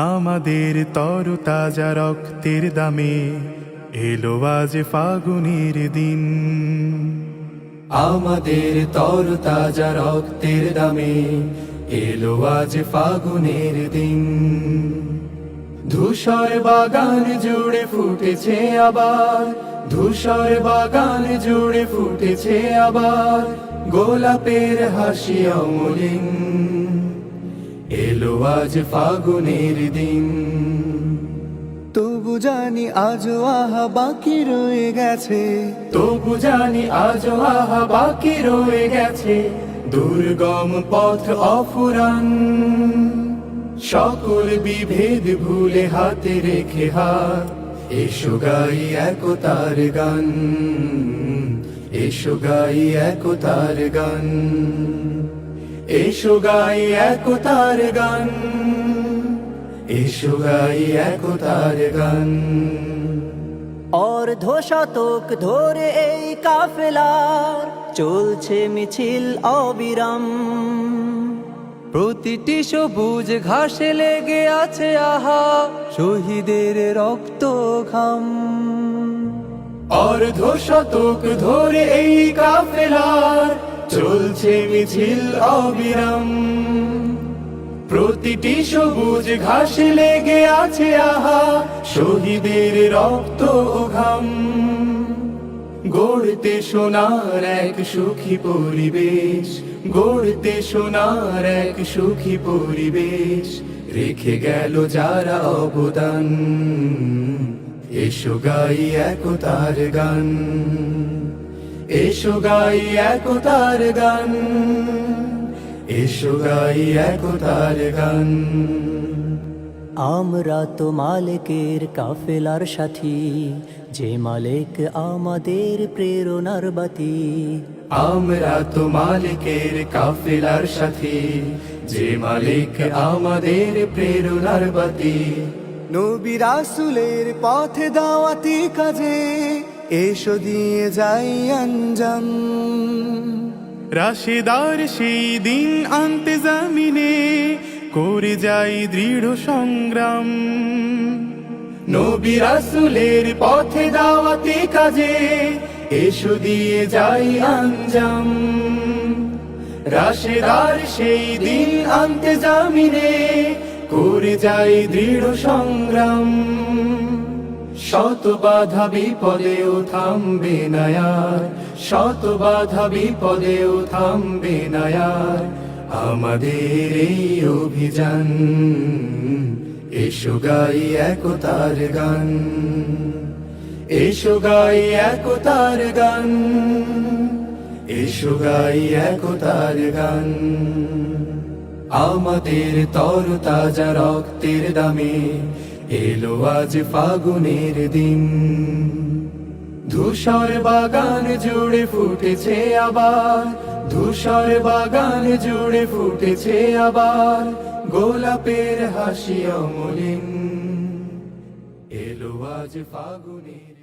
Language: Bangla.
আমাদের তরতাজা রক্তের দামে এলো আজ ফাগুনের দিন। আমাদের তরতাজা রক্তের দামে এলো আজ ফাগুনের দিন। ধূসর বাগান জুড়ে ফুটেছে আবার, ধূসর বাগান জুড়ে ফুটেছে আবার গোলাপের হাসি অমলিন। এলো আজ ফাগুনের দিন। তবু জানি আজও আহা বাকি রয়ে গেছে, তবু জানি আজও আহা বাকি রয়ে গেছে দুর্গম পথ অফুরান। সকল বিভেদ ভুলে হাতে রেখে হাত, এসো গাই একতার গান, এসো গাই একতার গান, এসো গাই একতার গান, এসো গাই একতার গান। অর্ধ শতক ধরে এই কাফেলার চলছে মিছিল অবিরাম। প্রতিটি সবুজ ঘাসে লেগে আছে আহা শহীদের রক্ত ঘাম। অর্ধ শতক ধরে এই কাফেলার চলছে মিছিল অবিরাম। প্রতিটি সবুজ ঘাসে লেগে আছে আহা শহীদের রক্ত ও ঘাম। গড়তে সোনার এক সুখী পরিবেশ, গড়তে সোনার এক সুখী পরিবেশ রেখে গেল যারা অবদান। এসো গাই একতার গান, এসো গাই একতার গান, এসো গাই একতার গান। আমরা তো মালিকের কাফেলার সাথী, যে মালিক আমাদের প্রেরণার বাতি। আমরা তো মালিকের কাফেলার সাথী, যে মালিক আমাদের প্রেরণার বাতি। নবী রাসূলের পথে দাওয়াতি কাজে এসো দিয়ে যাই আঞ্জাম। রাশেদার সেই দিন আনতে জামিনে করে যাই দৃঢ় সংগ্রাম। নবী রাসূলের পথে দাওয়াতি কাজে এসো দিয়ে যাই আঞ্জাম। রাশেদার সেই দিন আনতে জামিনে করে যাই দৃঢ় সংগ্রাম। শত বাধা বিপদেও থামবে না আর, শত বাধা বিপদেও থামবে না আর আমাদের এই অভিযান। এসো গাই একতার গান, এসো গাই একতার গান, এসো গাই একতার গান। আমাদের তরতাজা রক্তের দামে এলো আজ ফাগুনের দিন। ধূসর বাগান জুড়ে ফুটেছে আবার, ধূসর বাগান জুড়ে ফুটেছে আবার গোলাপের হাসি অমলিন। এলো আজ ফাগুনের